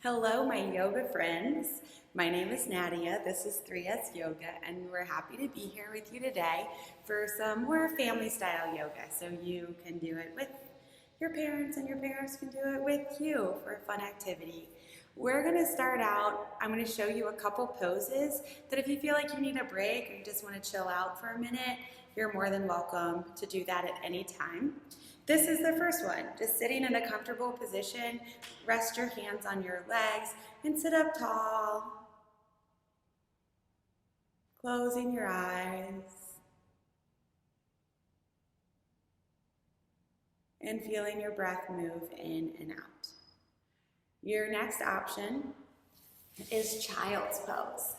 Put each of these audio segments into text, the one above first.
Hello, my yoga friends. My name is Nadia. This is 3S Yoga, and we're happy to be here with you today for some more family style yoga. So you can do it with your parents, and your parents can do it with you for a fun activity. We're going to start out. I'm going to show you a couple poses that if you feel like you need a break or you just want to chill out for a minute, you're more than welcome to do that at any time. This is the first one, just sitting in a comfortable position, rest your hands on your legs and sit up tall, closing your eyes and feeling your breath move in and out. Your next option is child's pose.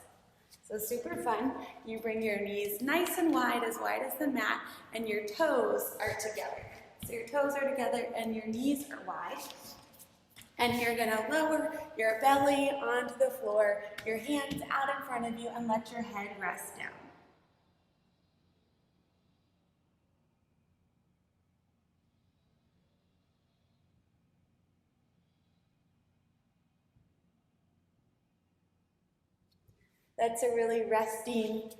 So super fun. You bring your knees nice and wide as the mat, and your toes are together. So your toes are together and your knees are wide. And you're gonna lower your belly onto the floor, your hands out in front of you, and let your head rest down. That's a really resting,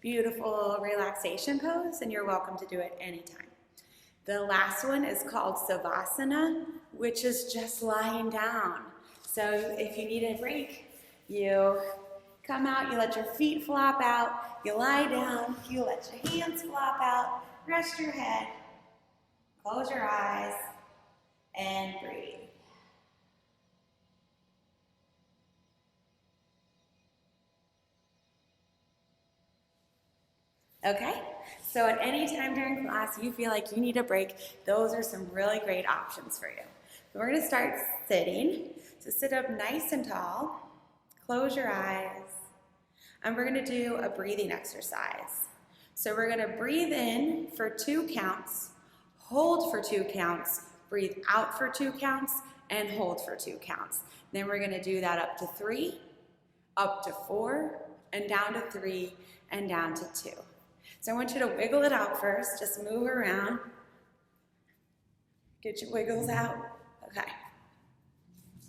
beautiful relaxation pose, and you're welcome to do it anytime. The last one is called Savasana, which is just lying down. So if you need a break, you come out, you let your feet flop out, you lie down, you let your hands flop out, rest your head, close your eyes, and breathe. Okay, so at any time during class you feel like you need a break, those are some really great options for you. So we're going to start sitting. So sit up nice and tall, close your eyes, and we're going to do a breathing exercise. So we're going to breathe in for 2 counts, hold for 2 counts, breathe out for 2 counts, and hold for 2 counts. Then we're going to do that up to 3, up to 4, and down to 3, and down to 2. So I want you to wiggle it out first. Just move around. Get your wiggles out. Okay.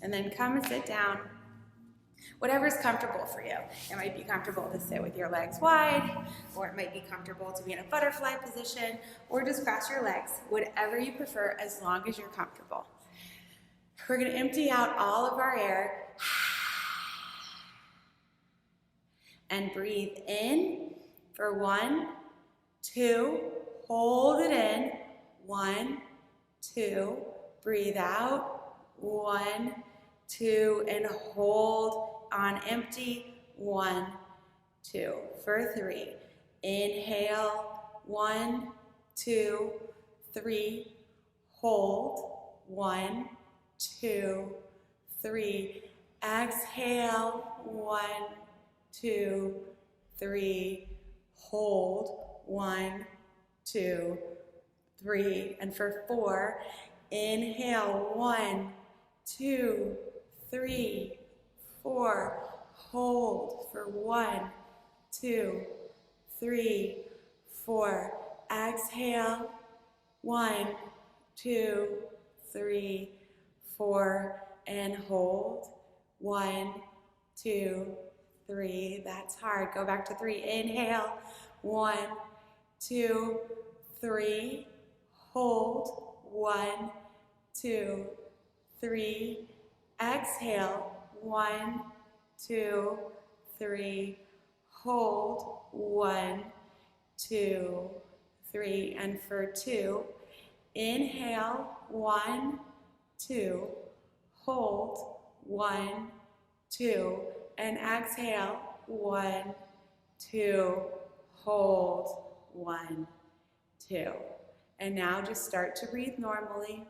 And then come and sit down. Whatever's comfortable for you. It might be comfortable to sit with your legs wide, or it might be comfortable to be in a butterfly position, or just cross your legs. Whatever you prefer, as long as you're comfortable. We're going to empty out all of our air and breathe in for 1, 2, hold it in, 1, 2, breathe out, 1, 2, and hold on empty, 1, 2, for 3, inhale, 1, 2, 3, hold, 1, 2, 3, exhale, 1, 2, 3, hold, 1, 2, 3, and for 4, inhale, 1, 2, 3, 4, hold for 1, 2, 3, 4, exhale, 1, 2, 3, 4, and hold, 1, 2, 3, that's hard, go back to 3, inhale, 1, 2, 3, hold, 1, 2, 3, exhale, 1, 2, 3, hold, 1, 2, 3, and for 2, inhale, 1, 2, hold, 1, 2, and exhale, 1, 2, hold, 1, 2. And now just start to breathe normally.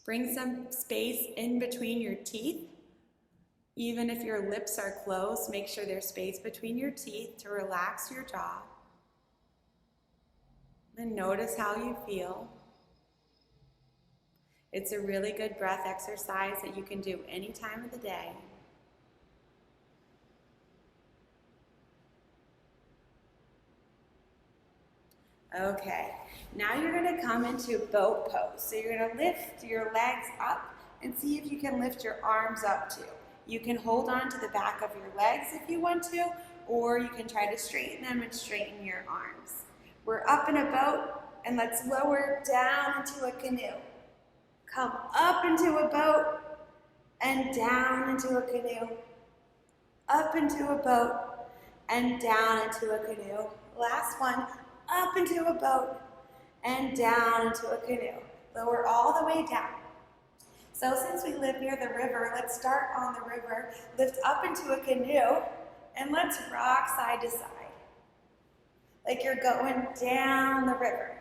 Bring some space in between your teeth. Even if your lips are closed, make sure there's space between your teeth to relax your jaw. And notice how you feel. It's a really good breath exercise that you can do any time of the day. Okay, Now you're gonna come into boat pose. So you're gonna lift your legs up and see if you can lift your arms up too. You can hold on to the back of your legs if you want to, or you can try to straighten them and straighten your arms. We're up in a boat, and let's lower down into a canoe. Come up into a boat and down into a canoe. Up into a boat and down into a canoe. Last one, up into a boat and down into a canoe. Lower all the way down. So since we live near the river, let's start on the river, lift up into a canoe, and let's rock side to side. Like you're going down the river.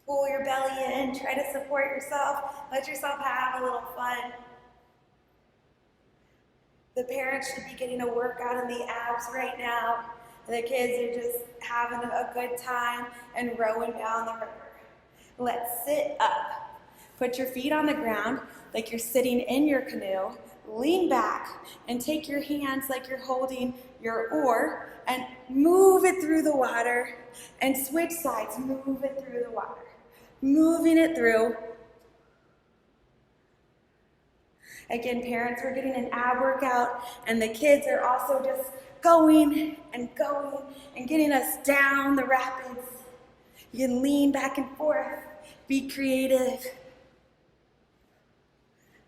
Pull your belly in, try to support yourself, let yourself have a little fun. The parents should be getting a workout in the abs right now. The kids are just having a good time and rowing down the river. Let's sit up. Put your feet on the ground like you're sitting in your canoe. Lean back and take your hands like you're holding your oar and move it through the water and switch sides, move it through the water. Moving it through. Again, parents are getting an ab workout and the kids are also just going and getting us down the rapids. You can lean back and forth, be creative.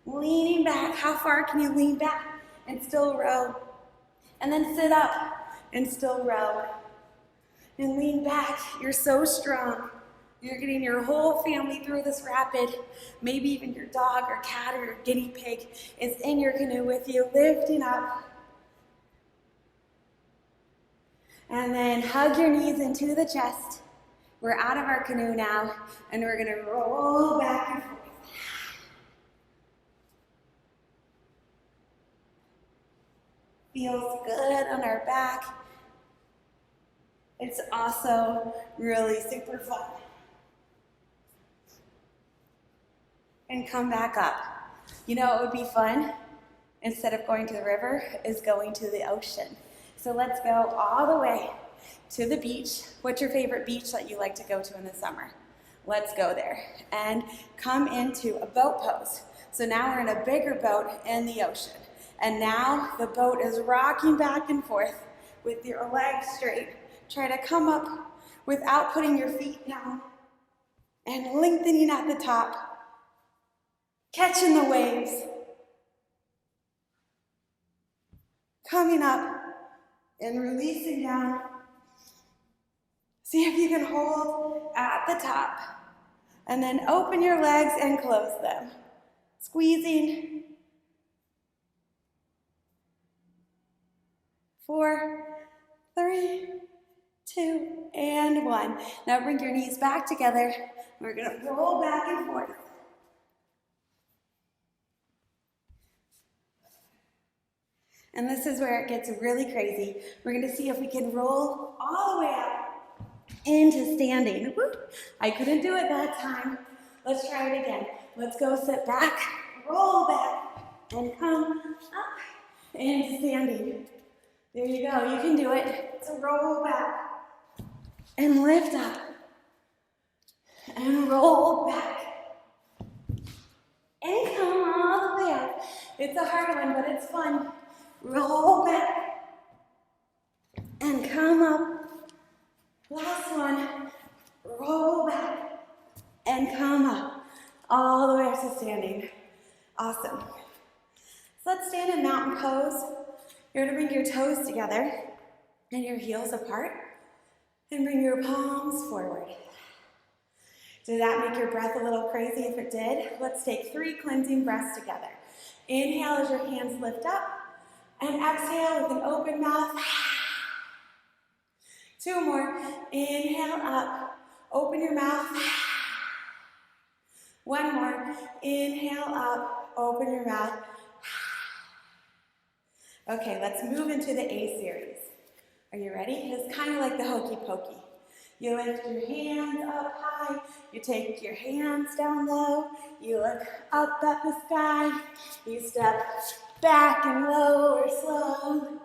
Leaning back, how far can you lean back and still row? And then sit up and still row. And lean back, you're so strong. You're getting your whole family through this rapid. Maybe even your dog or cat or your guinea pig is in your canoe with you, lifting up. And then hug your knees into the chest. We're out of our canoe now, and we're gonna roll back and forth. Feels good on our back. It's also really super fun. And come back up. You know what would be fun? Instead of going to the river, is going to the ocean. So let's go all the way to the beach. What's your favorite beach that you like to go to in the summer? Let's go there. And come into a boat pose. So now we're in a bigger boat in the ocean. And now the boat is rocking back and forth with your legs straight. Try to come up without putting your feet down and lengthening at the top. Catching the waves. Coming up and releasing down. See if you can hold at the top. And then open your legs and close them. Squeezing. 4, 3, 2, and 1. Now bring your knees back together. We're gonna roll back and forth. And this is where it gets really crazy. We're gonna see if we can roll all the way up into standing. Woo. I couldn't do it that time. Let's try it again. Let's go sit back, roll back, and come up into standing. There you go, you can do it. So roll back and lift up and roll back and come all the way up. It's a hard one, but it's fun. Roll back and come up. Last one. Roll back and come up. All the way up to standing. Awesome. So let's stand in mountain pose. You're going to bring your toes together and your heels apart and bring your palms forward. Did that make your breath a little crazy? If it did, let's take 3 cleansing breaths together. Inhale as your hands lift up. And exhale with an open mouth. 2 more. Inhale up. Open your mouth. 1 more. Inhale up. Open your mouth. Okay, let's move into the A series. Are you ready? It's kind of like the hokey pokey. You lift your hands up high. You take your hands down low. You look up at the sky. You step back and lower slow.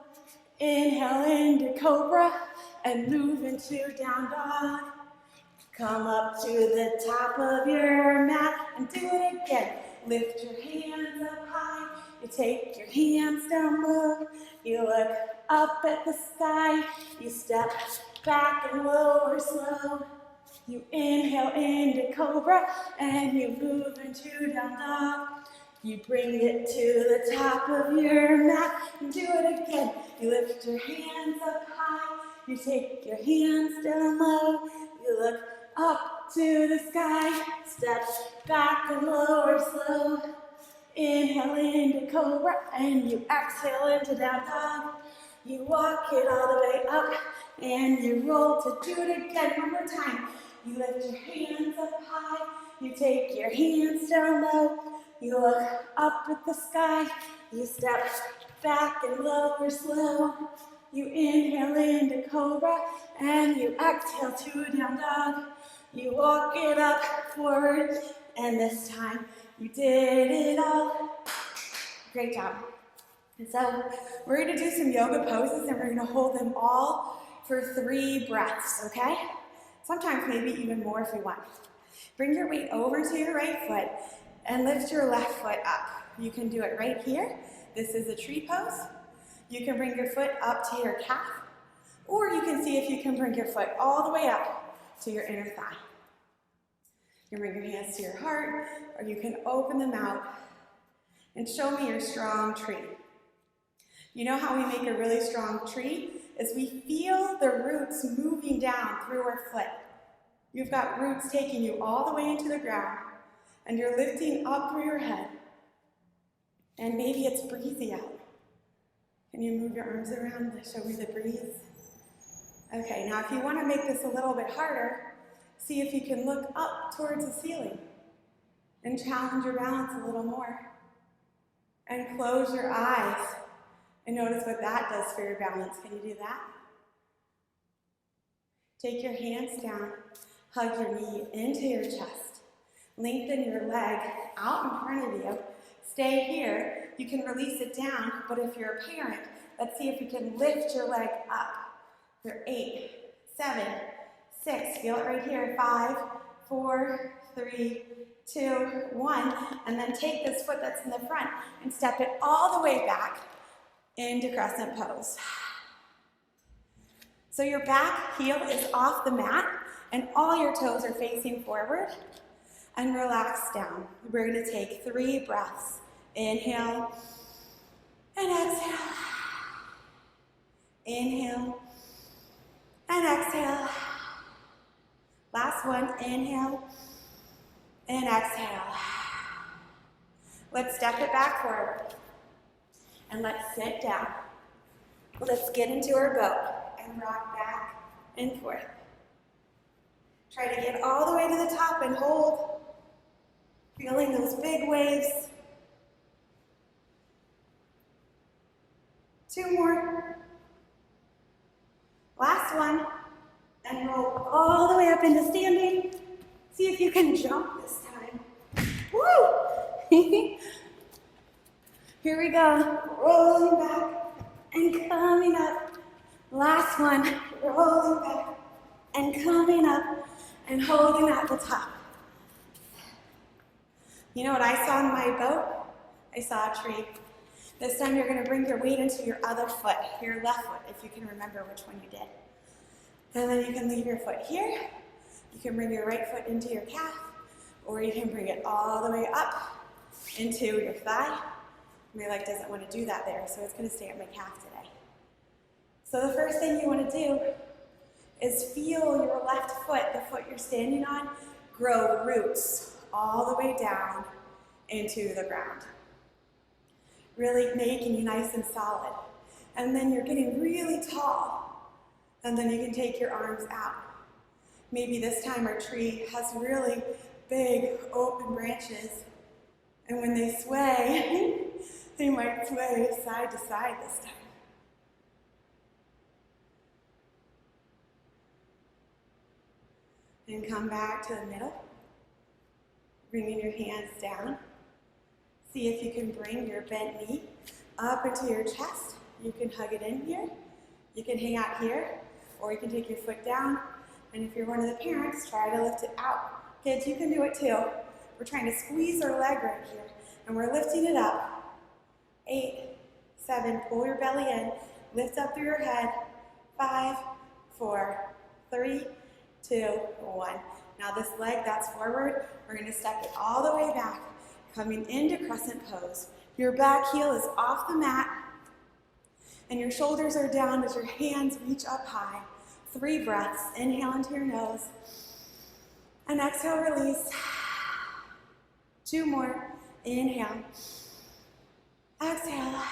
Inhale into cobra. and move into down dog. Come up to the top of your mat and do it again. Lift your hands up high. You take your hands down low. You look up at the sky. You step back and lower slow. You inhale into cobra and you move into down dog. You bring it to the top of your mat and do it again. You lift your hands up high. You take your hands down low. You look up to the sky. Step back and lower slow. Inhale into cobra and you exhale into down dog. You walk it all the way up and you roll to do it again. One more time. You lift your hands up high. You take your hands down low. You look up at the sky. You step back and lower slow. You inhale into cobra and you exhale to down dog. You walk it up forward and this time you did it all. Great job. And so we're going to do some yoga poses and we're going to hold them all for 3 breaths, okay? Sometimes maybe even more if you want. Bring your weight over to your right foot and lift your left foot up. You can do it right here. This is a tree pose. You can bring your foot up to your calf, or you can see if you can bring your foot all the way up to your inner thigh. You can bring your hands to your heart, or you can open them out and show me your strong tree. You know how we make a really strong tree? Is we feel the roots moving down through our foot. You've got roots taking you all the way into the ground, and you're lifting up through your head. And maybe it's breezy out. Can you move your arms around to show me the breeze? Okay, now if you want to make this a little bit harder, see if you can look up towards the ceiling and challenge your balance a little more. And close your eyes and notice what that does for your balance. Can you do that? Take your hands down, hug your knee into your chest. Lengthen your leg out in front of you. Stay here. You can release it down, but if you're a parent, let's see if you can lift your leg up. For 8, 7, 6, feel it right here. 5, 4, 3, 2, 1, and then take this foot that's in the front and step it all the way back into crescent pose. So your back heel is off the mat and all your toes are facing forward, and relax down. We're going to take 3 breaths. Inhale and exhale. Inhale and exhale. Last one, inhale and exhale. Let's step it back forward and let's sit down. Let's get into our boat and rock back and forth. Try to get all the way to the top and hold, feeling those big waves. 2 more. Last one. And roll all the way up into standing. See if you can jump this time. Woo! Here we go. Rolling back and coming up. Last one. Rolling back and coming up and holding at the top. You know what I saw in my boat? I saw a tree. This time you're going to bring your weight into your other foot, your left foot, if you can remember which one you did. And then you can leave your foot here. You can bring your right foot into your calf, or you can bring it all the way up into your thigh. My leg doesn't want to do that there, so it's going to stay at my calf today. So the first thing you want to do is feel your left foot, the foot you're standing on, grow roots all the way down into the ground. Really making you nice and solid. And then you're getting really tall. And then you can take your arms out. Maybe this time our tree has really big open branches. And when they sway, they might sway side to side this time. And come back to the middle. Bringing your hands down. See if you can bring your bent knee up into your chest. You can hug it in here. You can hang out here. Or you can take your foot down, and if you're one of the parents, try to lift it out. Kids, you can do it too. We're trying to squeeze our leg right here, and we're lifting it up. 8, 7, pull your belly in, lift up through your head. 5, 4, 3, 2, 1. Now this leg that's forward, we're going to step it all the way back, coming into crescent pose. Your back heel is off the mat, and your shoulders are down as your hands reach up high. 3 breaths. Inhale into your nose, and exhale, release. 2 more. Inhale. Exhale.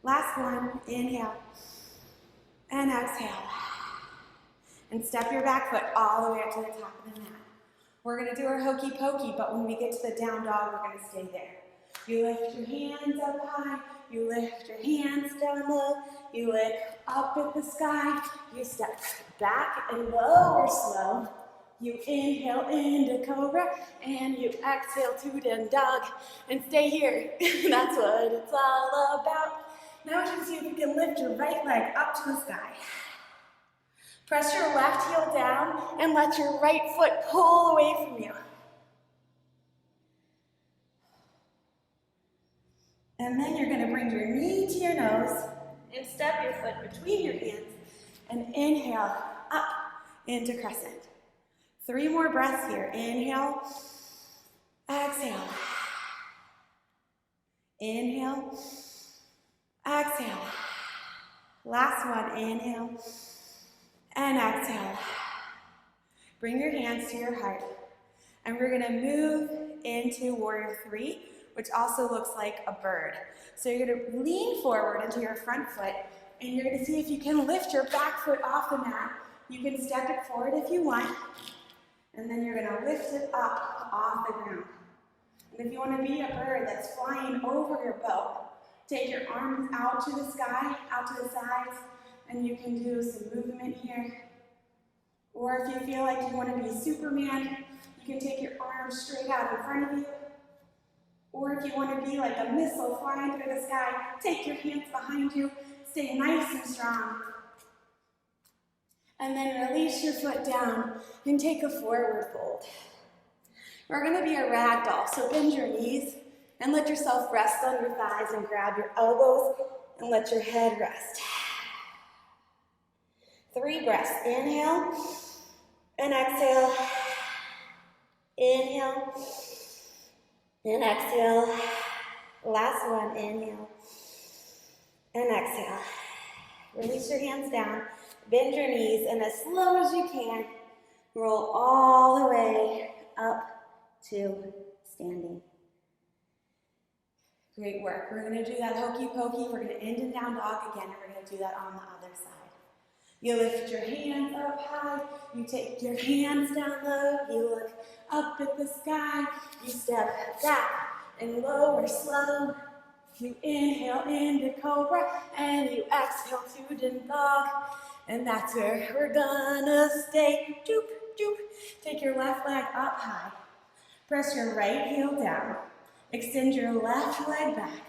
Last one. Inhale. And exhale. And step your back foot all the way up to the top of the mat. We're going to do our hokey pokey, but when we get to the down dog, we're going to stay there. You lift your hands up high. You lift your hands down low. You lift up at the sky. You step back and lower slow. You inhale into cobra, and you exhale to down dog, and stay here. That's what it's all about. Now I want you to see if you can lift your right leg up to the sky. Press your left heel down, and let your right foot pull away from you. And then you're going to bring your knee to your nose, and step your foot between your hands, and inhale up into crescent. 3 more breaths here. Inhale, exhale. Inhale, exhale. Last one. Inhale and exhale. Bring your hands to your heart. And we're going to move into Warrior 3, which also looks like a bird. So you're going to lean forward into your front foot, and you're going to see if you can lift your back foot off the mat. You can step it forward if you want. And then you're going to lift it up off the ground. And if you want to be a bird that's flying over your boat, take your arms out to the sky, out to the sides, and you can do some movement here. Or if you feel like you want to be Superman, you can take your arms straight out in front of you. Or if you want to be like a missile flying through the sky, take your hands behind you, stay nice and strong. And then release your foot down and take a forward fold. We're going to be a rag doll, so bend your knees and let yourself rest on your thighs and grab your elbows and let your head rest. 3 breaths. Inhale and exhale. Inhale and exhale. Last one. Inhale and exhale. Release your hands down. Bend your knees, and as slow as you can, roll all the way up to standing. Great work. We're going to do that hokey pokey. We're going to end in down dog again, and we're going to do that on the other side. You lift your hands up high. You take your hands down low. You look up at the sky. You step back and lower slow. You inhale into cobra, and you exhale to down dog. And that's where we're gonna stay. Doop, doop. Take your left leg up high. Press your right heel down. Extend your left leg back.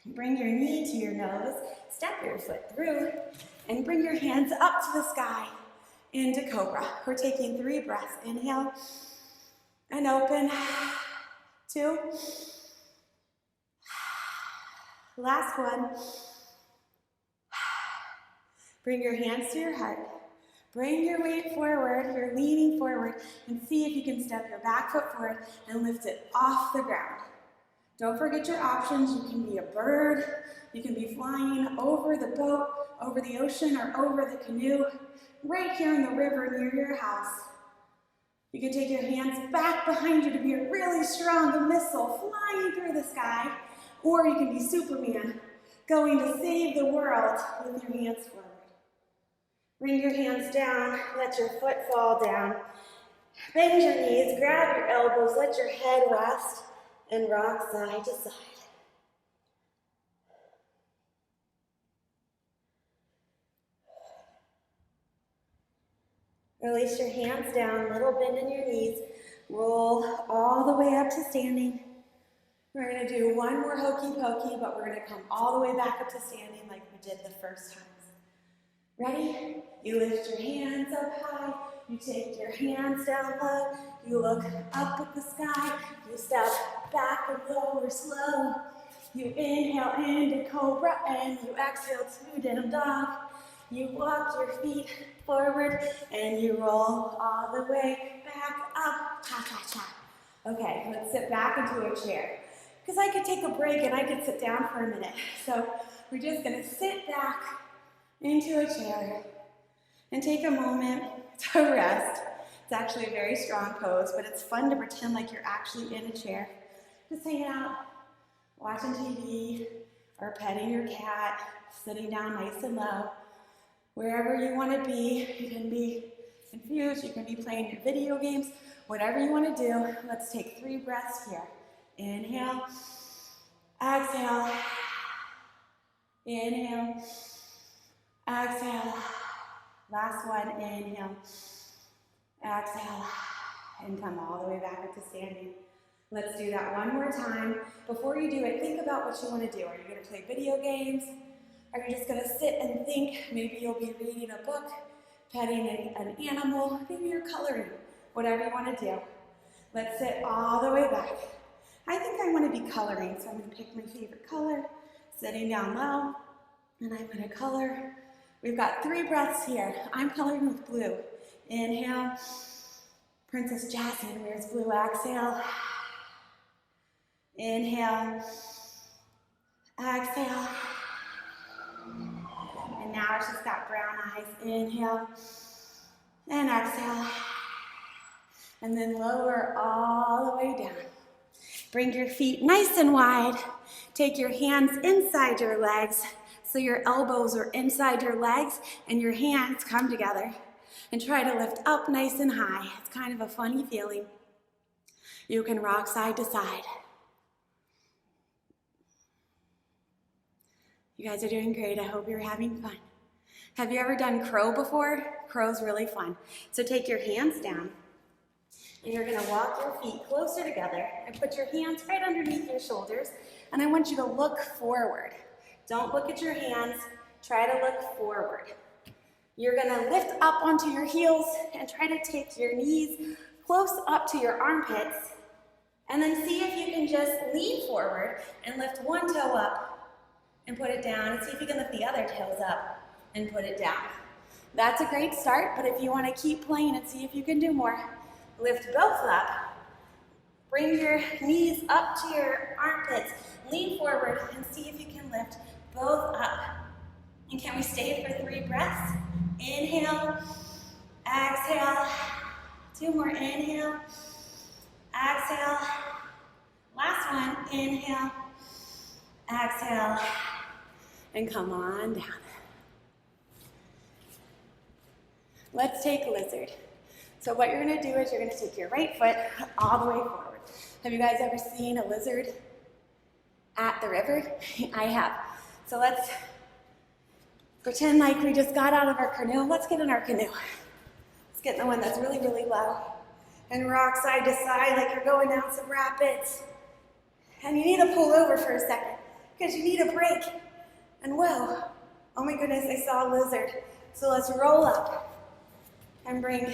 Bring your knee to your nose. Step your foot through. And bring your hands up to the sky into cobra. We're taking 3 breaths. Inhale and open. 2. Last one. Bring your hands to your heart. Bring your weight forward. You're leaning forward, and see if you can step your back foot forward and lift it off the ground. Don't forget your options. You can be a bird. You can be flying over the boat, over the ocean, or over the canoe, right here in the river near your house. You can take your hands back behind you to be a really strong missile flying through the sky. Or you can be Superman, going to save the world with your hands forward. Bring your hands down, let your foot fall down. Bend your knees, grab your elbows, let your head rest, and rock side to side. Release your hands down, little bend in your knees. Roll all the way up to standing. We're gonna do one more hokey pokey, but we're gonna come all the way back up to standing like we did the first time. Ready? You lift your hands up high, you take your hands down low, you look up at the sky, you step back and lower slow. You inhale into cobra and you exhale to down dog. You walk your feet forward and you roll all the way back up. Cha-cha-cha. Okay, let's sit back into a chair. Because I could take a break and I could sit down for a minute. So we're just gonna sit back into a chair and take a moment to rest. It's actually a very strong pose, but it's fun to pretend like you're actually in a chair. Just hanging out, watching TV, or petting your cat, sitting down nice and low. Wherever you want to be, you can be confused, you can be playing your video games, whatever you want to do. Let's take 3 breaths here. Inhale, exhale, inhale, exhale. Last one, inhale, exhale, and come all the way back up to standing. Let's do that one more time. Before you do it, think about what you want to do. Are you going to play video games? Are you just going to sit and think? Maybe you'll be reading a book, petting an animal, maybe you're coloring, whatever you want to do. Let's sit all the way back. I think I want to be coloring, so I'm going to pick my favorite color, sitting down low, and I'm going to color. We've got 3 breaths here. I'm coloring with blue. Inhale, Princess Jasmine wears blue. Exhale, inhale, exhale, and now she's got brown eyes. Inhale, and exhale, and then lower all the way down. Bring your feet nice and wide. Take your hands inside your legs so your elbows are inside your legs and your hands come together. And try to lift up nice and high. It's kind of a funny feeling. You can rock side to side. You guys are doing great. I hope you're having fun. Have you ever done crow before? Crow's really fun. So take your hands down. And you're going to walk your feet closer together and put your hands right underneath your shoulders. And I want you to look forward. Don't look at your hands. Try to look forward. You're going to lift up onto your heels and try to take your knees close up to your armpits. And then see if you can just lean forward and lift one toe up and put it down. And see if you can lift the other toes up and put it down. That's a great start, but if you want to keep playing and see if you can do more, lift both up. Bring your knees up to your armpits. Lean forward and see if you can lift both up. And can we stay for 3 breaths? Inhale, exhale. 2 more, inhale, exhale. Last one, inhale, exhale, and come on down. Let's take lizard. So what you're gonna do is you're gonna take your right foot all the way forward. Have you guys ever seen a lizard at the river? I have. So let's pretend like we just got out of our canoe. Let's get in our canoe. Let's get in the one that's really, really low. And rock side to side like you're going down some rapids. And you need to pull over for a second because you need a break. And whoa, oh my goodness, I saw a lizard. So let's roll up and bring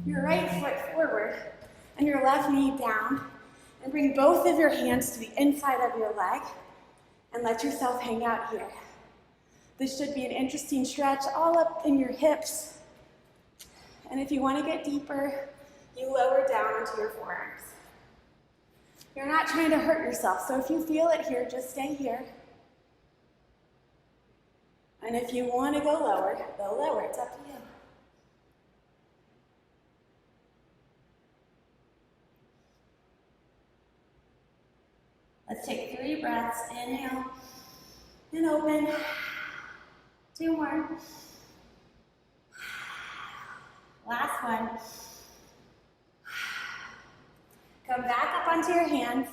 your right foot forward and your left knee down. And bring both of your hands to the inside of your leg and let yourself hang out here. This should be an interesting stretch all up in your hips. And if you want to get deeper, you lower down onto your forearms. You're not trying to hurt yourself, so if you feel it here, just stay here. And if you want to go lower, it's up to you. Let's take 3 breaths. Inhale and open. 2 more. Last one. Come back up onto your hands,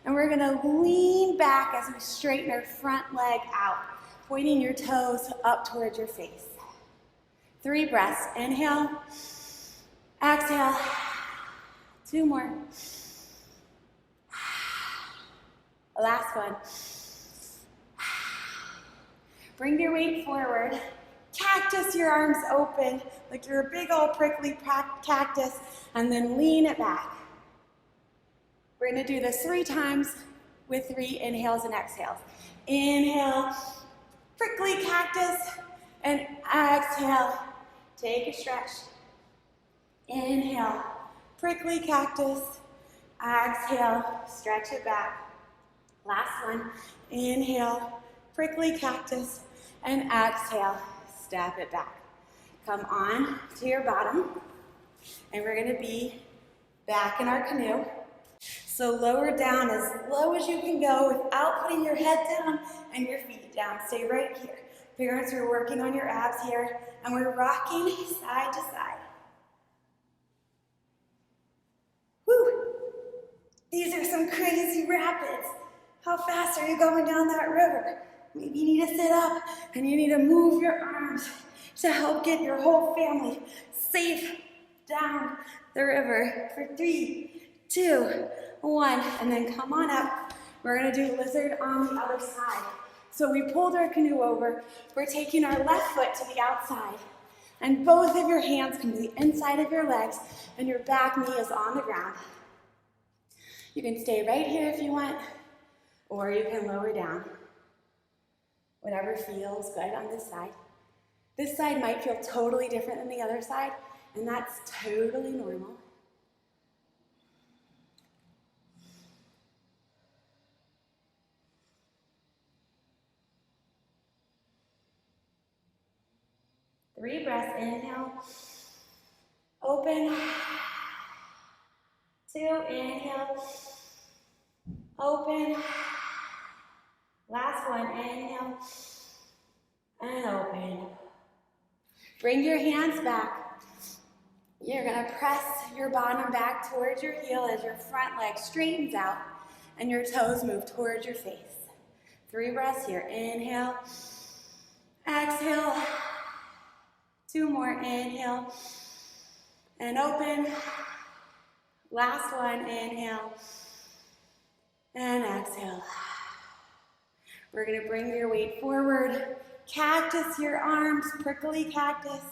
and we're gonna lean back as we straighten our front leg out, pointing your toes up towards your face. 3 breaths. Inhale, exhale. 2 more. Last one. Bring your weight forward. Cactus your arms open like you're a big old prickly cactus, and then lean it back. We're gonna do this 3 times with 3 inhales and exhales. Inhale, prickly cactus, and exhale, take a stretch. Inhale, prickly cactus, exhale, stretch it back. Last one, inhale, prickly cactus, and exhale, step it back. Come on to your bottom, and we're gonna be back in our canoe. So lower down as low as you can go without putting your head down and your feet down. Stay right here. Parents, we're working on your abs here, and we're rocking side to side. Woo! These are some crazy rapids. How fast are you going down that river? Maybe you need to sit up and you need to move your arms to help get your whole family safe down the river for 3, 2, 1, and then come on up. We're gonna do lizard on the other side. So we pulled our canoe over. We're taking our left foot to the outside, and both of your hands come to the inside of your legs, and your back knee is on the ground. You can stay right here if you want, or you can lower down. Whatever feels good on this side. This side might feel totally different than the other side, and that's totally normal. Three breaths, inhale, open. 2, inhale, open. Last one, inhale, and open. Bring your hands back. You're gonna press your bottom back towards your heel as your front leg straightens out and your toes move towards your face. 3 breaths here, inhale, exhale. 2 more, inhale, and open. Last one, inhale, and exhale. We're gonna bring your weight forward, cactus your arms, prickly cactus,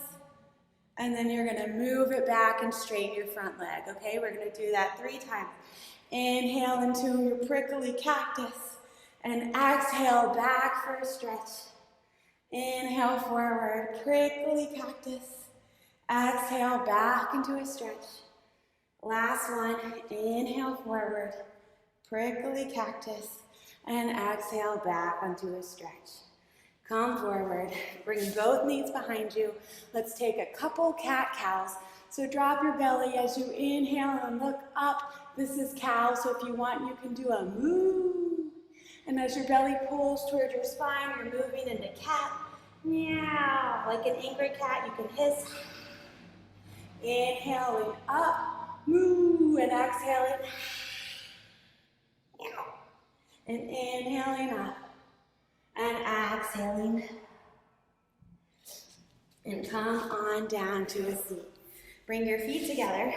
and then you're gonna move it back and straighten your front leg, okay? We're gonna do that 3 times. Inhale into your prickly cactus, and exhale back for a stretch. Inhale forward, prickly cactus. Exhale back into a stretch. Last one, inhale forward, prickly cactus, and exhale back onto a stretch. Come forward, bring both knees behind you. Let's take a couple cat-cows. So drop your belly as you inhale and look up. This is cow, so if you want, you can do a moo. And as your belly pulls toward your spine, you're moving into cat. Meow. Like an angry cat, you can hiss. Inhaling up, moo, and exhaling. Meow. And inhaling up, and exhaling. And come on down to a seat. Bring your feet together,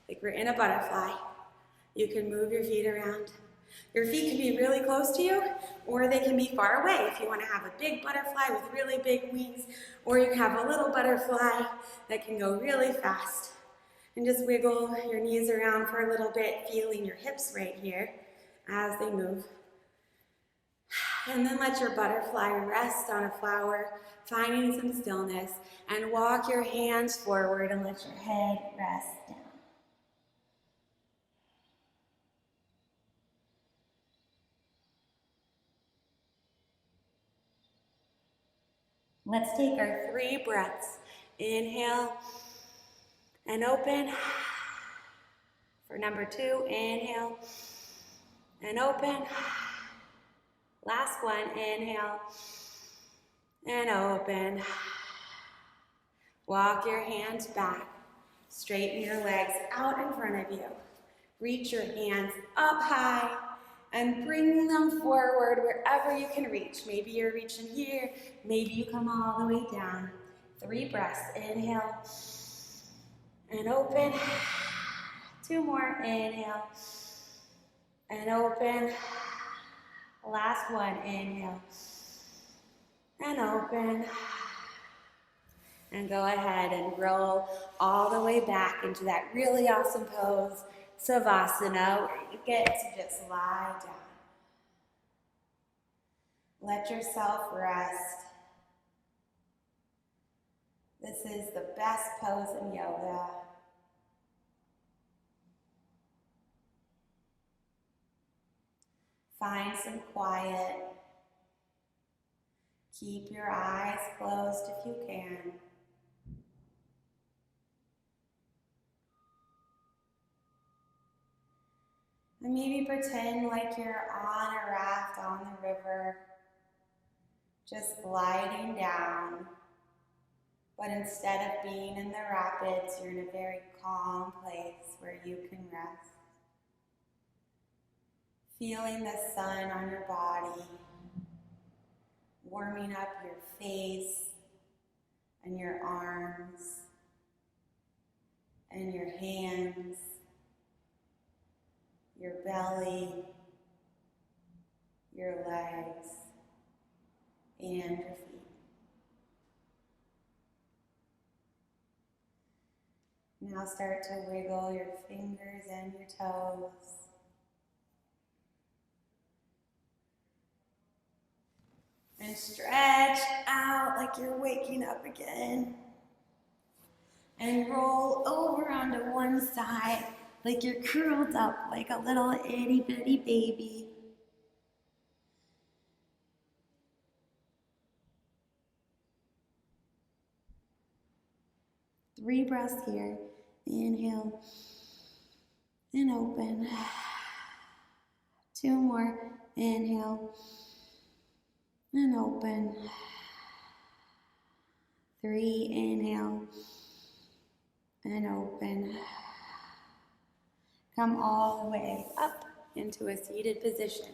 like we're in a butterfly. You can move your feet around. Your feet can be really close to you, or they can be far away if you want to have a big butterfly with really big wings, or you can have a little butterfly that can go really fast. And just wiggle your knees around for a little bit, feeling your hips right here as they move. And then let your butterfly rest on a flower, finding some stillness, and walk your hands forward and let your head rest down. Let's take our 3 breaths. Inhale and open. For number 2, inhale and open. Last one, inhale and open. Walk your hands back. Straighten your legs out in front of you. Reach your hands up high and bring them forward wherever you can reach. Maybe you're reaching here, maybe you come all the way down. 3 breaths, inhale and open. 2 more, inhale and open. Last one, inhale and open. And go ahead and roll all the way back into that really awesome pose, Savasana, where you get to just lie down. Let yourself rest. This is the best pose in yoga. Find some quiet. Keep your eyes closed if you can. And maybe pretend like you're on a raft on the river, just gliding down. But instead of being in the rapids, you're in a very calm place where you can rest. Feeling the sun on your body, warming up your face and your arms and your hands, your belly, your legs, and your feet. Now start to wiggle your fingers and your toes. And stretch out like you're waking up again. And roll over onto one side like you're curled up like a little itty bitty baby. Three breaths here. Inhale and open. Two more. Inhale and open. Three, inhale and open. Come all the way up into a seated position.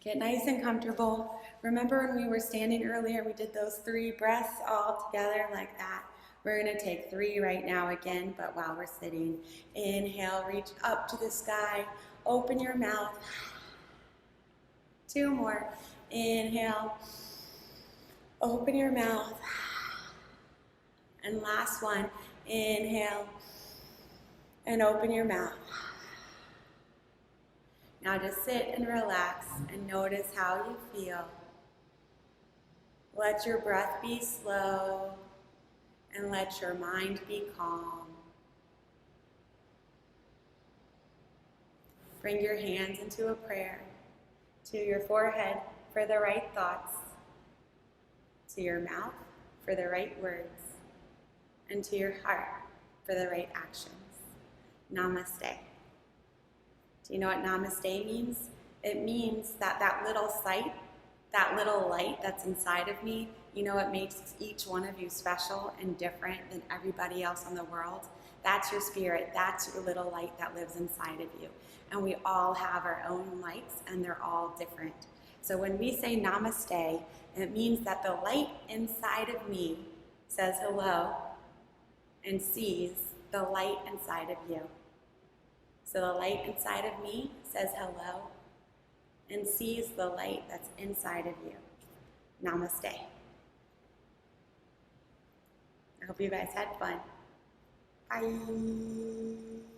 Get nice and comfortable. Remember when we were standing earlier, we did those 3 breaths all together like that. We're going to take 3 right now again, but while we're sitting. Inhale, reach up to the sky. Open your mouth. 2 more. Inhale. Open your mouth. And last one. Inhale. And open your mouth. Now just sit and relax and notice how you feel. Let your breath be slow and let your mind be calm. Bring your hands into a prayer to your forehead for the right thoughts, to your mouth for the right words, and to your heart for the right actions. Namaste. Do you know what namaste means? It means that that little sight, that little light that's inside of me, you know what makes each one of you special and different than everybody else in the world? That's your spirit. That's your little light that lives inside of you. And we all have our own lights, and they're all different. So when we say namaste, it means that the light inside of me says hello and sees the light inside of you. So the light inside of me says hello and sees the light that's inside of you. Namaste. I hope you guys had fun. Bye.